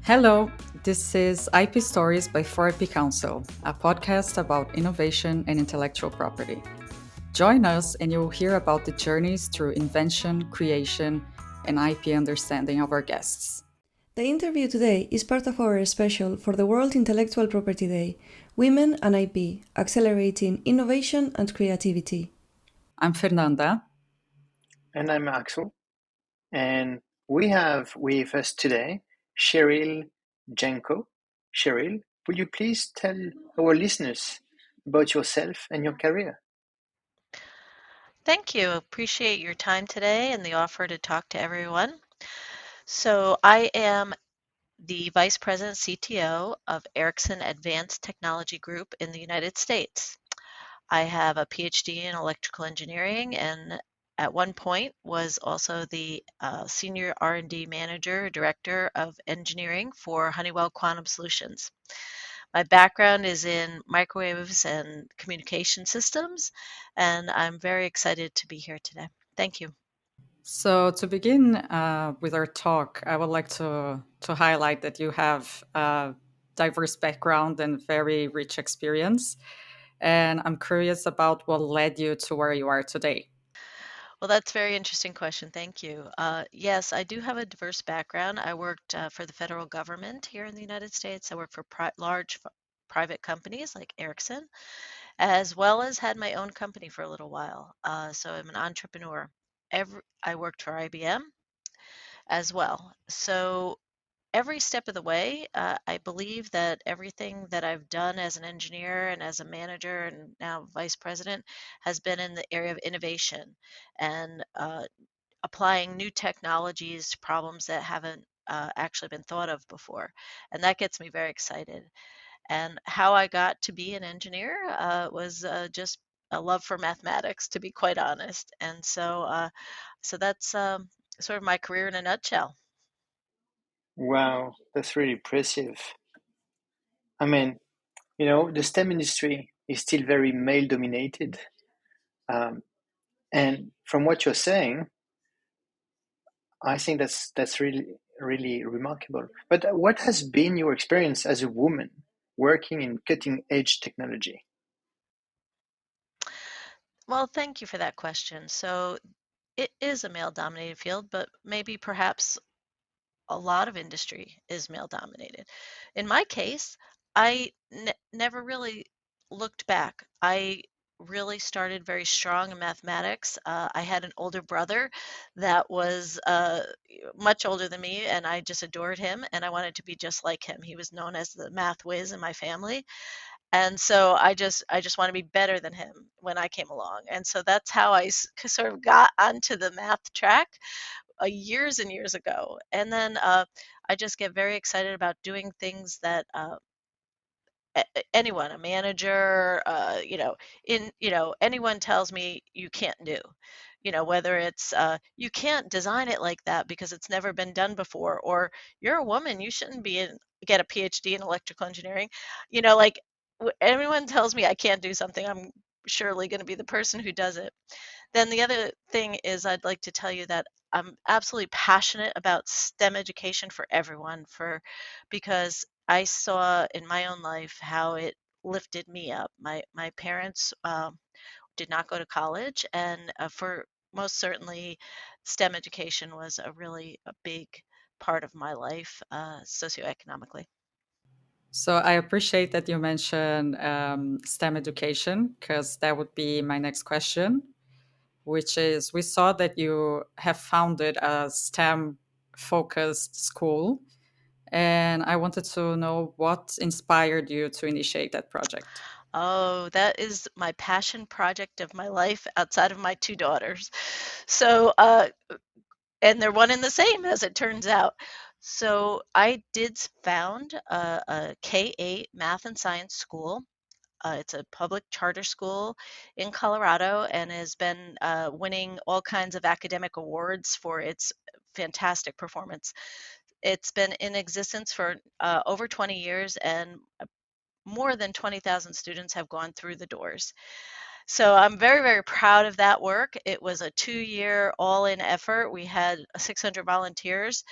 Hello, this is IP Stories by 4IP Council, a podcast about innovation and intellectual property. Join us and you'll hear about the journeys through invention, creation, and IP understanding of our guests. The interview today is part of our special for the World Intellectual Property Day, Women and IP, Accelerating Innovation and Creativity. I'm Fernanda. And I'm Axel. And we have with us today Sheryl Genco. Sheryl, would you please tell our listeners about yourself and your career? Thank you. Appreciate your time today and the offer to talk to everyone. So, I am the Vice President CTO of Ericsson Advanced Technology Group in the United States. I have a PhD in electrical engineering and at one point was also the Senior R&D Manager, Director of Engineering for Honeywell Quantum Solutions. My background is in microwaves and communication systems, and I'm very excited to be here today. Thank you. So, to begin with our talk, I would like to highlight that you have a diverse background and very rich experience. And I'm curious about what led you to where you are today. Well, that's a very interesting question. Thank you. Yes, I do have a diverse background. I worked for the federal government here in the United States. I worked for large private companies like Ericsson, as well as had my own company for a little while. So I'm an entrepreneur. I worked for IBM as well. So every step of the way, I believe that everything that I've done as an engineer and as a manager and now vice president has been in the area of innovation and applying new technologies to problems that haven't actually been thought of before. And that gets me very excited. And how I got to be an engineer was just a love for mathematics, to be quite honest. And so that's sort of my career in a nutshell. Wow, that's really impressive. I mean, the STEM industry is still very male dominated. Um, and from what you're saying, I think that's really, really remarkable. But what has been your experience as a woman working in cutting edge technology? Well, thank you for that question. So it is a male-dominated field, but maybe perhaps a lot of industry is male-dominated. In my case, I never really looked back. I really started very strong in mathematics. I had an older brother that was much older than me, and I just adored him, and I wanted to be just like him. He was known as the math whiz in my family, and so I just want to be better than him when I came along. And so that's how sort of got onto the math track years and years ago. And then I just get very excited about doing things that anyone, a manager, anyone tells me you can't do. Whether it's you can't design it like that because it's never been done before, or you're a woman, you shouldn't get a PhD in electrical engineering. Like everyone tells me I can't do something, I'm surely going to be the person who does it. Then the other thing is I'd like to tell you that I'm absolutely passionate about STEM education for everyone because I saw in my own life how it lifted me up. My parents did not go to college, and for most certainly, STEM education was a big part of my life socioeconomically. So I appreciate that you mentioned STEM education because that would be my next question, which is we saw that you have founded a STEM focused school. And I wanted to know what inspired you to initiate that project. Oh, that is my passion project of my life outside of my two daughters. So, and they're one and the same, as it turns out. So I did found a K-8 math and science school. It's a public charter school in Colorado and has been winning all kinds of academic awards for its fantastic performance. It's been in existence for over 20 years, and more than 20,000 students have gone through the doors. So I'm very, very proud of that work. It was a 2-year all-in effort. We had 600 volunteers.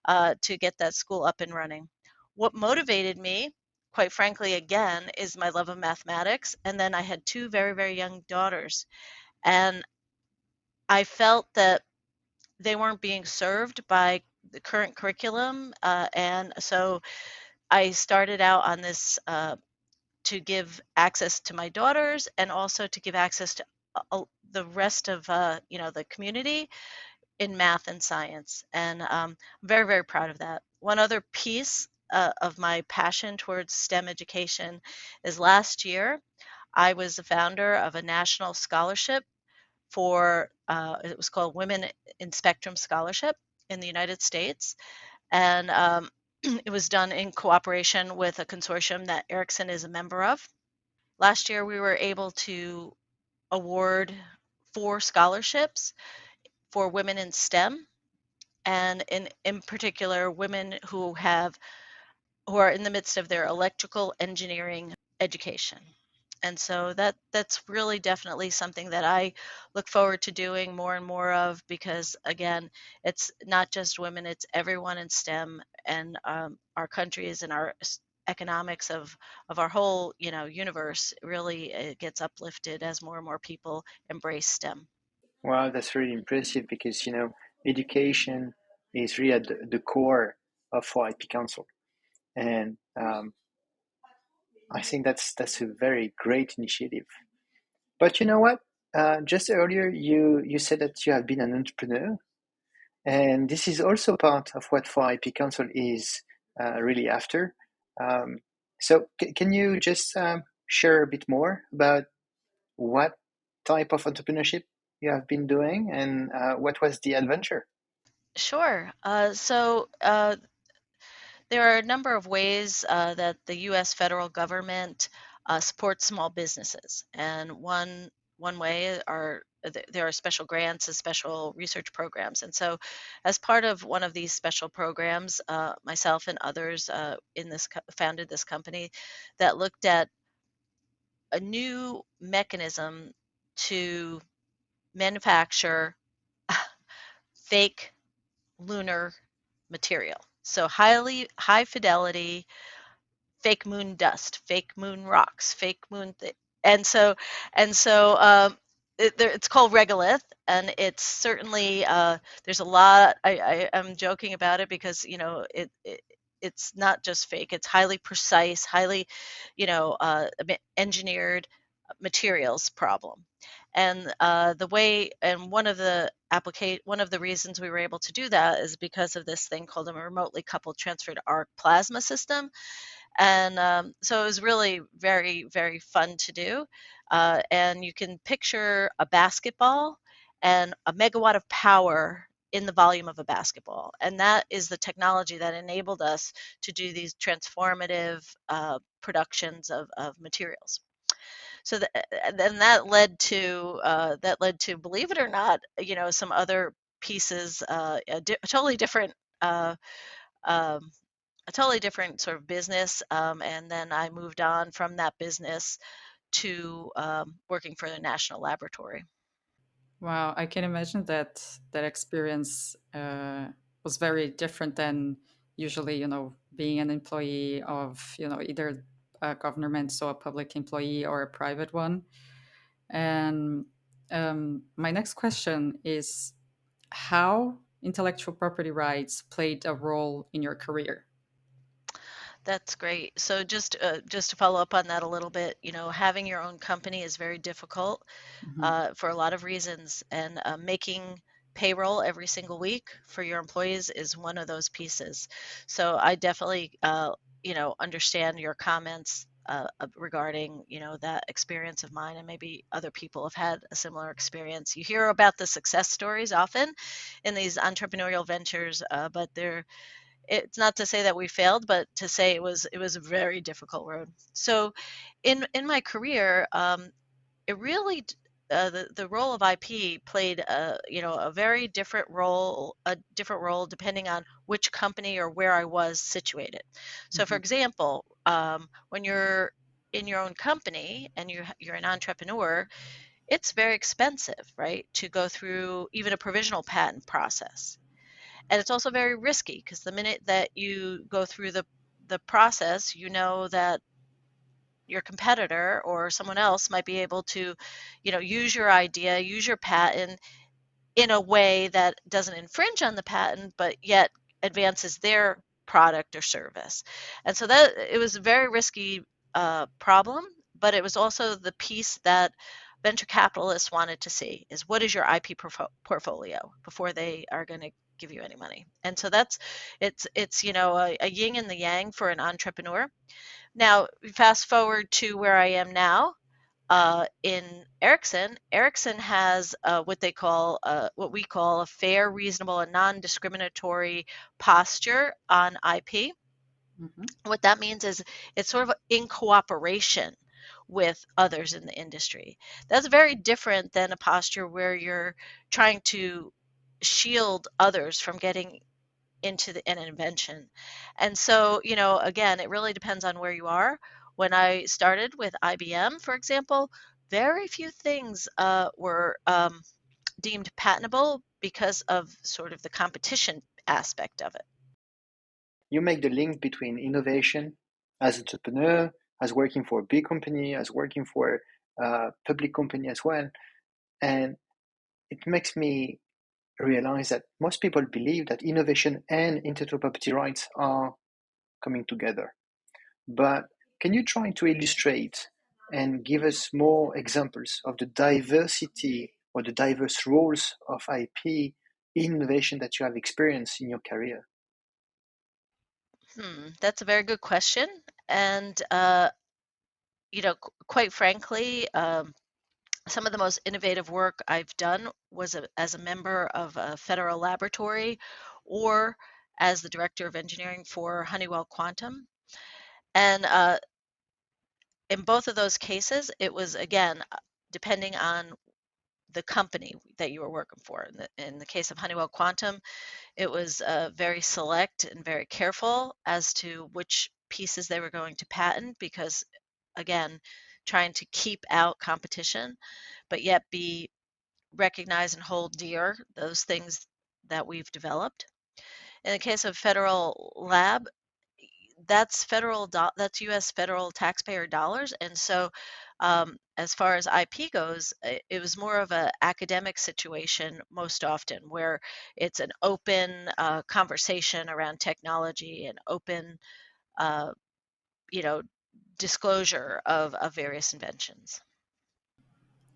to get that school up and running. What motivated me, quite frankly, again, is my love of mathematics. And then I had two very, very young daughters. And I felt that they weren't being served by the current curriculum. And so I started out on this to give access to my daughters and also to give access to the rest of the community in math and science. And I'm very, very proud of that. One other piece of my passion towards STEM education is last year I was the founder of a national scholarship for it was called Women in Spectrum Scholarship in the United States. And it was done in cooperation with a consortium that Ericsson is a member of. Last year, we were able to award 4 scholarships for women in STEM, and in particular, women who are in the midst of their electrical engineering education. And so that's really definitely something that I look forward to doing more and more of, because again, it's not just women, it's everyone in STEM, and our countries and our economics of our whole universe really gets uplifted as more and more people embrace STEM. Wow, that's really impressive because, education is really at the core of our IP Council. And I think that's a very great initiative. But you know what? Just earlier, you said that you have been an entrepreneur, and this is also part of what 4IP Council is really after. Um, so, can you just share a bit more about what type of entrepreneurship you have been doing and what was the adventure? Sure. There are a number of ways that the U.S. federal government supports small businesses, and one way are there are special grants and special research programs. And so, as part of one of these special programs, myself and others in this founded this company that looked at a new mechanism to manufacture fake lunar material. So high fidelity fake moon dust, fake moon rocks, fake moon, and so it's called regolith, and it's certainly there's a lot. I'm joking about it because it's not just fake; it's highly precise, highly engineered materials problem. And the way and one of the reasons we were able to do that is because of this thing called a remotely coupled transferred arc plasma system. And so it was really very, very fun to do. And you can picture a basketball and a megawatt of power in the volume of a basketball. And that is the technology that enabled us to do these transformative productions of materials. So then that led to, believe it or not, some other pieces, uh, um, a totally different sort of business. And then I moved on from that business to working for the national laboratory. Wow, I can imagine that that experience was very different than usually, being an employee of, either a government, so a public employee, or a private one. And my next question is how intellectual property rights played a role in your career? That's great. So just to follow up on that a little bit, having your own company is very difficult Mhm. for a lot of reasons, and making payroll every single week for your employees is one of those pieces. So I definitely, understand your comments regarding, that experience of mine, and maybe other people have had a similar experience. You hear about the success stories often in these entrepreneurial ventures, but it's not to say that we failed, but to say it was a very difficult road. So, in my career, it really the role of IP played a very different role depending on which company or where I was situated. So, for Mhm. example, when you're in your own company and you're an entrepreneur, it's very expensive, right, to go through even a provisional patent process. And it's also very risky because the minute that you go through the process, you know that your competitor or someone else might be able to, use your idea, use your patent in a way that doesn't infringe on the patent, but yet advances their product or service. And so that it was a very risky problem, but it was also the piece that venture capitalists wanted to see is what is your IP portfolio before they are going to give you any money. And so it's a yin and the yang for an entrepreneur. Now, fast forward to where I am now. In Ericsson, Ericsson has what we call a fair, reasonable, and non-discriminatory posture on IP. Mhm. What that means is it's sort of in cooperation with others in the industry. That's very different than a posture where you're trying to shield others from getting into an invention. And so, again, it really depends on where you are. When I started with IBM, for example, very few things were deemed patentable because of sort of the competition aspect of it. You make the link between innovation as an entrepreneur, as working for a big company, as working for a public company as well. And it makes me realize that most people believe that innovation and intellectual property rights are coming together. But can you try to illustrate and give us more examples of the diversity or the diverse roles of IP innovation that you have experienced in your career? That's a very good question. And, quite frankly, some of the most innovative work I've done was as a member of a federal laboratory or as the director of engineering for Honeywell Quantum. And in both of those cases, it was, again, depending on the company that you were working for. In the case of Honeywell Quantum, it was very select and very careful as to which pieces they were going to patent because, again, trying to keep out competition, but yet be recognize and hold dear those things that we've developed. In the case of federal lab, that's U.S. federal taxpayer dollars, and so as far as IP goes, it was more of an academic situation most often, where it's an open conversation around technology and open, uh, you know, disclosure of various inventions.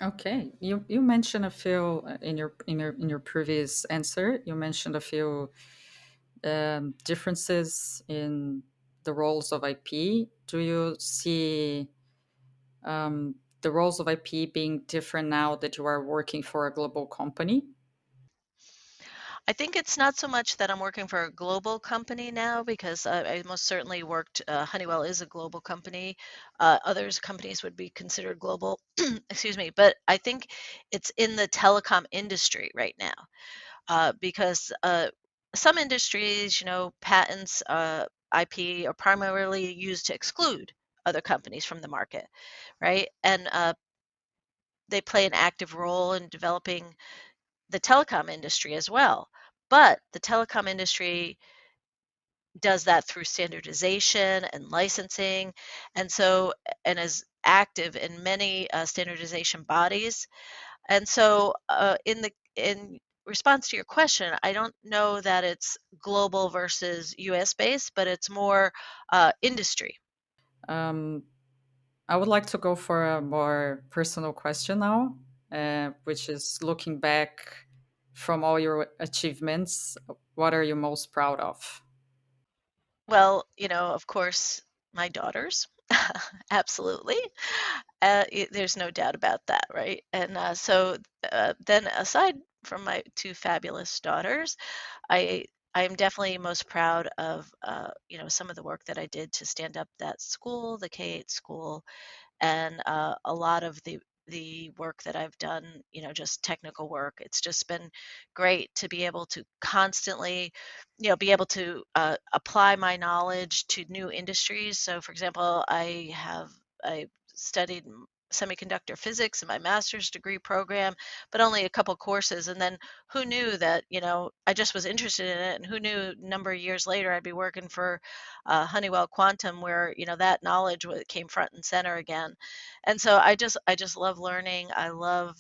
Okay, you mentioned a few in your previous answer. You mentioned a few differences in the roles of IP. Do you see the roles of IP being different now that you are working for a global company? I think it's not so much that I'm working for a global company now because I most certainly worked. Honeywell is a global company. Others companies would be considered global. Excuse me, but I think it's in the telecom industry right now because some industries, patents, IP are primarily used to exclude other companies from the market, right? And they play an active role in developing the telecom industry as well. But the telecom industry does that through standardization and licensing, and so and is active in many standardization bodies. And so, in response to your question, I don't know that it's global versus U.S. based, but it's more industry. Um, I would like to go for a more personal question now, which is looking back from all your achievements, what are you most proud of? Well, of course, my daughters, absolutely. There's no doubt about that, right? And so then, aside from my two fabulous daughters, I I am definitely most proud of some of the work that I did to stand up that school, the K-8 school, and a lot of the work that I've done, just technical work. It's just been great to be able to constantly, be able to apply my knowledge to new industries. So, for example, I studied semiconductor physics in my master's degree program, but only a couple courses. And then who knew that, I just was interested in it, and who knew a number of years later I'd be working for Honeywell Quantum, where, that knowledge came front and center again. And so I just love learning. I love,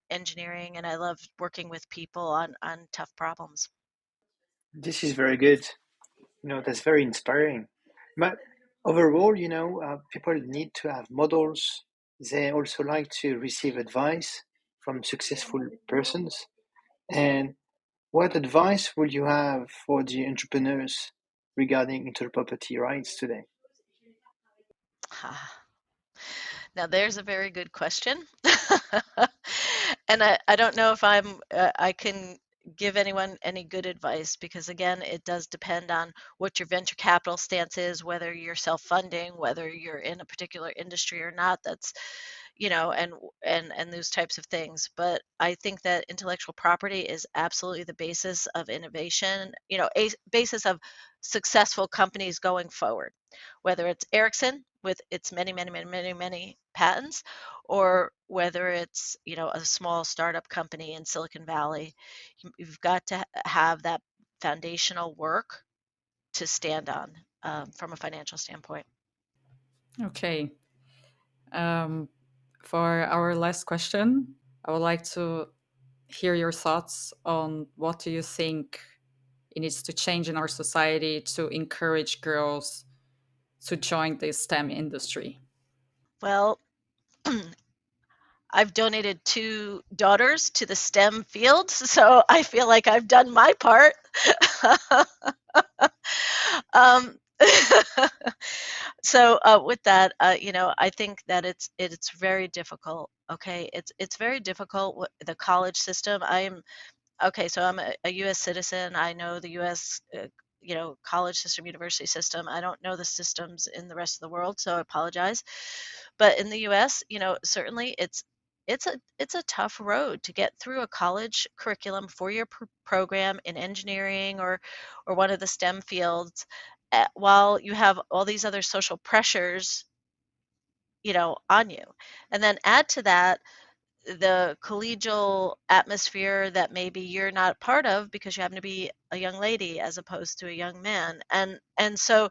engineering, and I love working with people on tough problems. This is very good. That's very inspiring. But overall, people need to have models. They also like to receive advice from successful persons. And what advice would you have for the entrepreneurs regarding intellectual property rights today? Now, there's a very good question. And I don't know if I can give anyone any good advice, because again, it does depend on what your venture capital stance is, whether you're self-funding, whether you're in a particular industry or not. That's, and those types of things. But I think that intellectual property is absolutely the basis of innovation, a basis of successful companies going forward, whether it's Ericsson with its many, many, many, many, many patents, or whether it's, a small startup company in Silicon Valley. You've got to have that foundational work to stand on, from a financial standpoint. Okay. Um, for our last question, I would like to hear your thoughts on what do you think it needs to change in our society to encourage girls to join the STEM industry. Well, I've donated 2 daughters to the STEM field, so I feel like I've done my part. um, so with that, I think that it's very difficult. Okay, it's very difficult. The college system. So I'm a U.S. citizen. I know the U.S. College system, university system. I don't know the systems in the rest of the world, so I apologize. But in the U.S., certainly it's a tough road to get through a college curriculum, 4-year program in engineering or one of the STEM fields, while you have all these other social pressures, on you. And then add to that the collegial atmosphere that maybe you're not part of because you happen to be a young lady as opposed to a young man. And so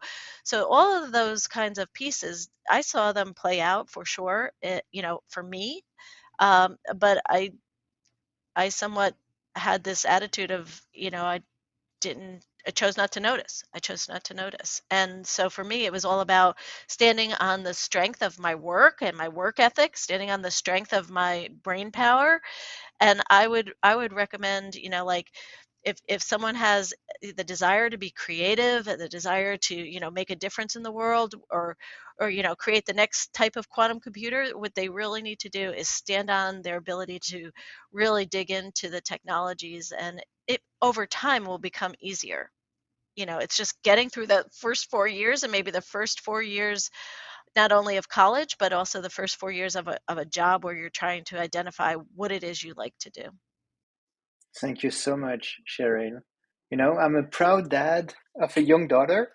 all of those kinds of pieces, I saw them play out for sure, for me. But I somewhat had this attitude of, I chose not to notice. I chose not to notice. And so for me, it was all about standing on the strength of my work and my work ethic, standing on the strength of my brain power. And I would recommend, like, if someone has the desire to be creative, the desire to, make a difference in the world, or create the next type of quantum computer, what they really need to do is stand on their ability to really dig into the technologies, and it over time will become easier. It's just getting through the first 4 years, and maybe the first 4 years not only of college, but also the first 4 years of a job where you're trying to identify what it is you like to do. Thank you so much, Sheryl. I'm a proud dad of a young daughter,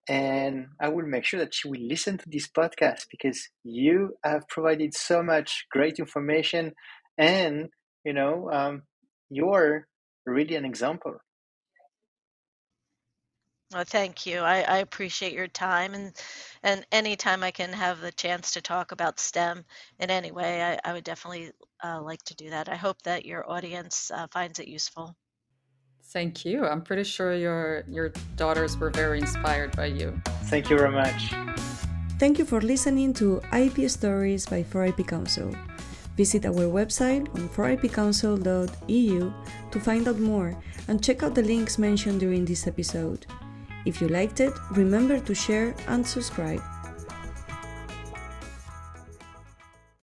and I will make sure that she will listen to this podcast because you have provided so much great information, and you're really an example. Well, thank you. I appreciate your time, and anytime I can have the chance to talk about STEM in any way, I would definitely like to do that. I hope that your audience finds it useful. Thank you. I'm pretty sure your daughters were very inspired by you. Thank you very much. Thank you for listening to IP Stories by 4IP Council. Visit our website on 4ipcouncil.eu to find out more and check out the links mentioned during this episode. If you liked it, remember to share and subscribe.